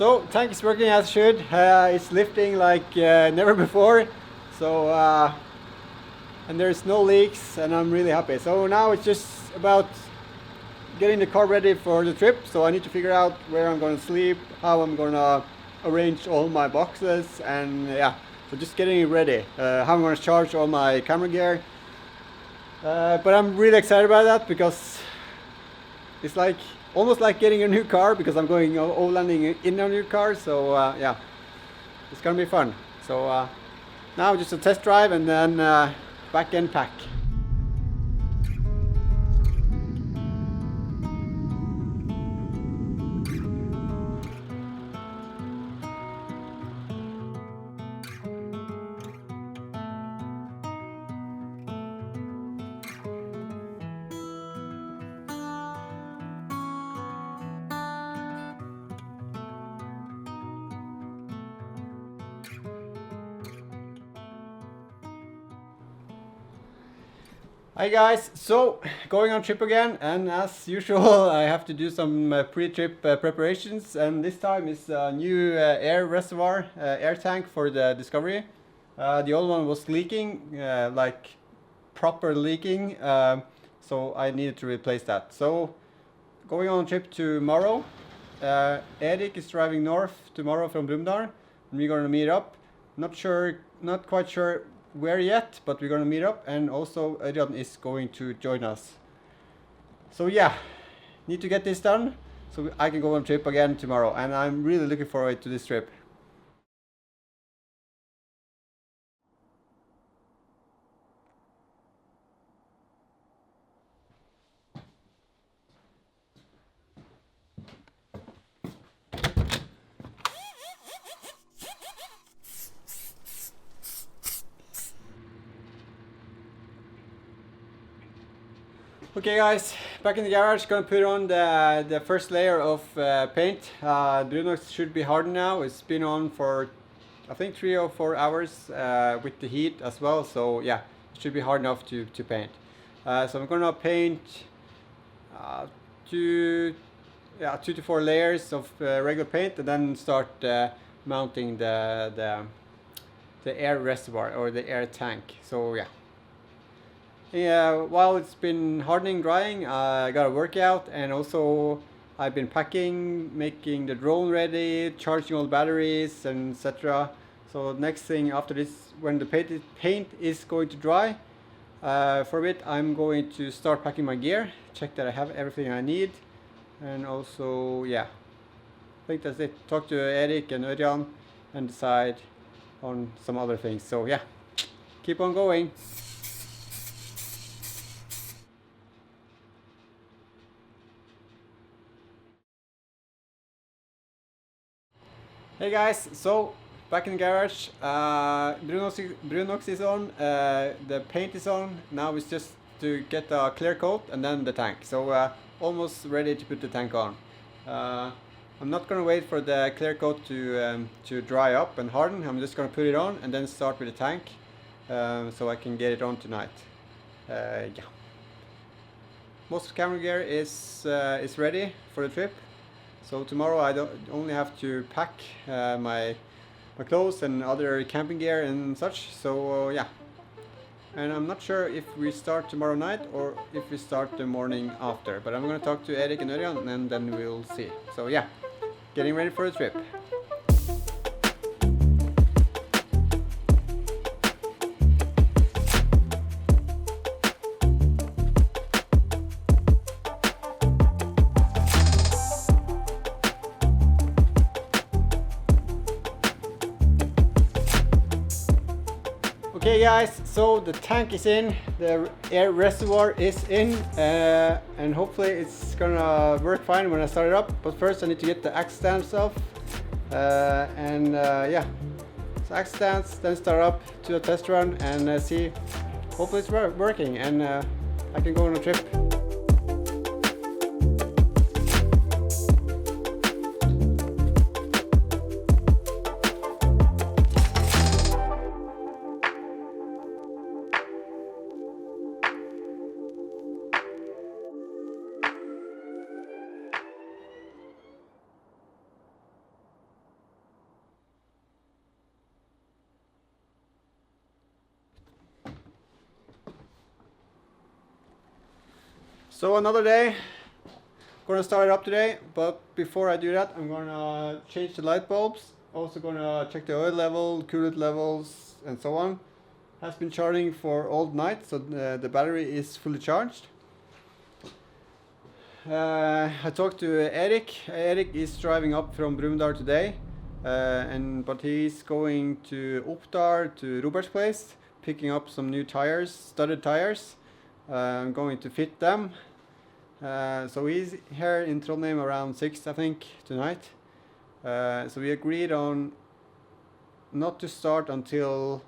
So tank is working as it should. It's lifting like never before. So and there's no leaks, and I'm really happy. So now it's just about getting the car ready for the trip. So I need to figure out where I'm going to sleep, how I'm going to arrange all my boxes, and yeah, so just getting it ready. How I'm going to charge all my camera gear. But I'm really excited about that because it's like almost like getting a new car, because I'm going overlanding in a new car. So yeah, it's gonna be fun. So now just a test drive and then back end pack. Hi guys, so going on trip again, and as usual I have to do some pre-trip preparations, and this time is a new air reservoir, air tank for the Discovery. The old one was leaking, like proper leaking, so I needed to replace that. So going on a trip tomorrow, Erik is driving north tomorrow from Trondheim, and we're going to meet up. Not quite sure where yet, but we're going to meet up, and also Erik is going to join us. So yeah, need to get this done so I can go on trip again tomorrow, and I'm really looking forward to this trip. Okay guys, back in the garage, gonna put on the first layer of paint. Brunox should be hardened now. It's been on for I think 3 or 4 hours with the heat as well, so yeah, it should be hard enough to paint. So I'm gonna paint 2 to 4 layers of regular paint, and then start mounting the air reservoir or the air tank. So yeah. Yeah, while it's been hardening, drying, I got a workout, and also I've been packing, making the drone ready, charging all the batteries, and etc. So next thing after this, when the paint is going to dry for a bit, I'm going to start packing my gear, check that I have everything I need, and also yeah, I think that's it. Talk to Erik and Ørjan and decide on some other things. So yeah, keep on going. Hey guys, so back in the garage, Brunox is on, the paint is on. Now it's just to get a clear coat and then the tank. So almost ready to put the tank on. I'm not gonna wait for the clear coat to dry up and harden. I'm just gonna put it on and then start with the tank, so I can get it on tonight. Yeah. Most of the camera gear is ready for the trip. So tomorrow I only have to pack my clothes and other camping gear and such. So yeah, and I'm not sure if we start tomorrow night or if we start the morning after. But I'm gonna talk to Erik and Ørjan, and then we'll see. So yeah, getting ready for the trip. Okay guys, so the tank is in, the air reservoir is in, and hopefully it's gonna work fine when I start it up. But first I need to get the axe stands off, yeah, so axe stands, then start up to a test run and see, hopefully it's working, and I can go on a trip. So another day, gonna start it up today, but before I do that I'm gonna change the light bulbs, also gonna check the oil level, coolant levels and so on. Has been charging for all night, so the battery is fully charged. I talked to Erik. Erik is driving up from Brumunddal today, but he's going to Oppdal to Robert's place, picking up some new tires, studded tires. I'm going to fit them. So he's here in Trondheim around 6, I think, tonight. So we agreed on not to start until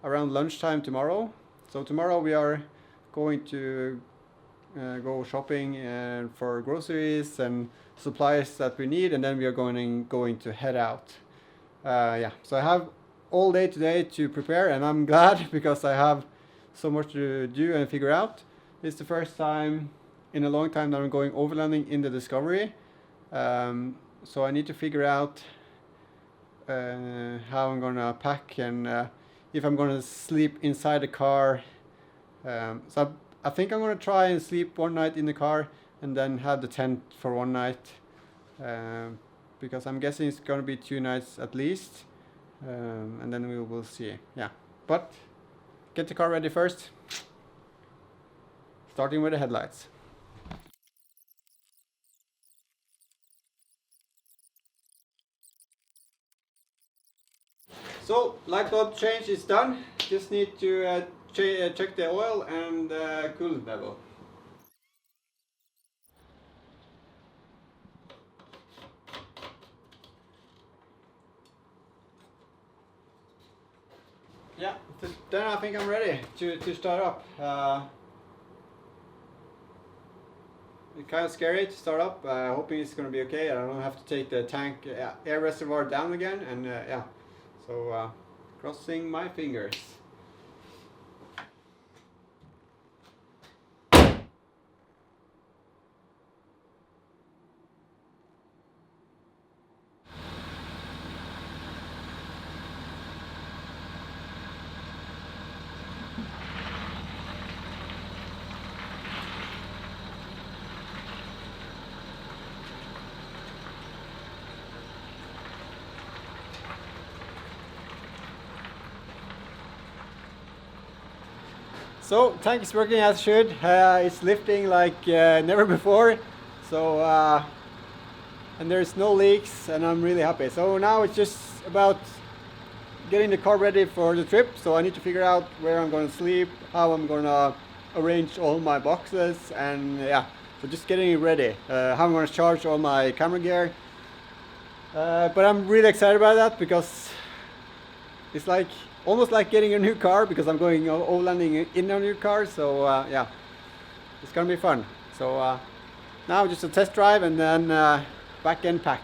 around lunchtime tomorrow. So tomorrow we are going to go shopping for groceries and supplies that we need, and then we are going to head out. Yeah, so I have all day today to prepare, and I'm glad because I have so much to do and figure out. It's the first time in a long time that I'm going overlanding in the Discovery, so I need to figure out how I'm gonna pack and if I'm gonna sleep inside the car. So I think I'm gonna try and sleep one night in the car and then have the tent for one night, because I'm guessing it's gonna be 2 nights at least, and then we will see. Yeah, but get the car ready first, starting with the headlights. So light bulb change is done. Just need to check the oil and coolant level. Yeah, then I think I'm ready to start up. It's kind of scary to start up. Hoping it's going to be okay. I don't have to take the tank air reservoir down again, and yeah. So crossing my fingers. So tank is working as it should. It's lifting like never before. So and there's no leaks, and I'm really happy. So now it's just about getting the car ready for the trip. So I need to figure out where I'm going to sleep, how I'm going to arrange all my boxes, and yeah. So just getting it ready. How I'm going to charge all my camera gear. But I'm really excited about that because it's like almost like getting a new car, because I'm going overlanding in a new car. So yeah, it's gonna be fun. So now just a test drive and then back end pack.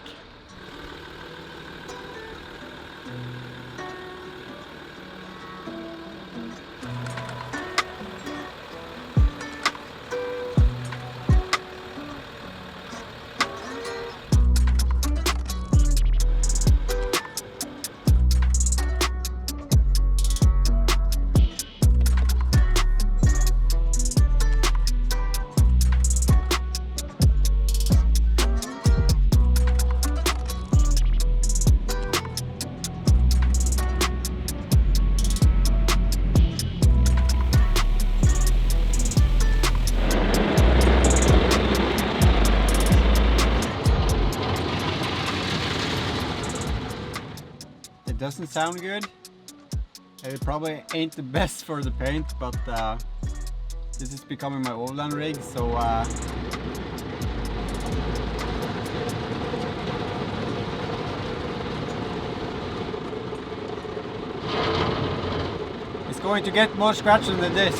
It doesn't sound good. It probably ain't the best for the paint, but this is becoming my overland rig, so it's going to get more scratching than this.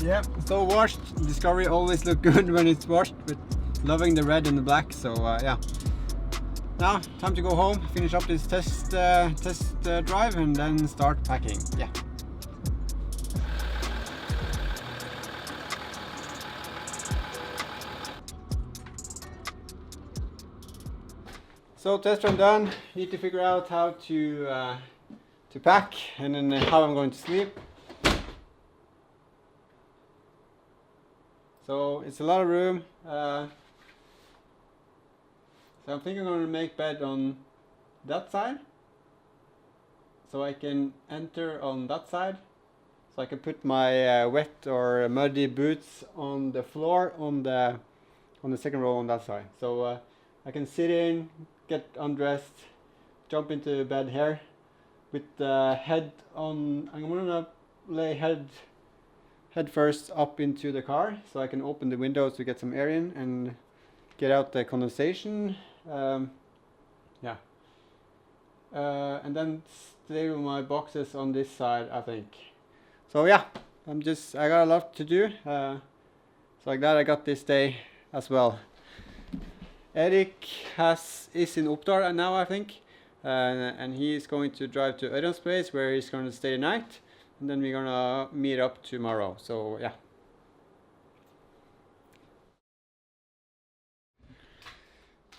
Yeah, so washed. Discovery always look good when it's washed, but loving the red and the black, so yeah. Now, time to go home, finish up this test drive and then start packing. Yeah. So test run done. Need to figure out how to pack and then how I'm going to sleep. So it's a lot of room. So I'm thinking I'm going to make bed on that side, so I can enter on that side. So I can put my wet or muddy boots on the floor on the second row on that side. So I can sit in, get undressed, jump into bed here with the head on. I'm gonna lay head first up into the car, so I can open the windows to get some air in and get out the condensation. Yeah. And then stay with my boxes on this side, I think. So yeah, I got a lot to do. So I'm glad I got this day as well. Erik is in Oppdal now, I think, and he is going to drive to Ørjan's place where he's going to stay the night, and then we're gonna meet up tomorrow. So yeah.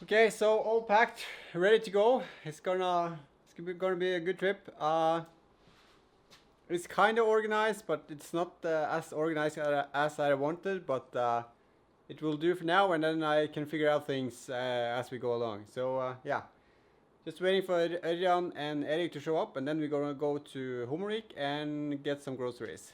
Okay, so all packed, ready to go. It's gonna be a good trip. It's kind of organized, but it's not as organized as I wanted, but it will do for now, and then I can figure out things as we go along. So yeah, just waiting for Ørjan and Erik to show up, and then we're gonna go to Hummerik and get some groceries.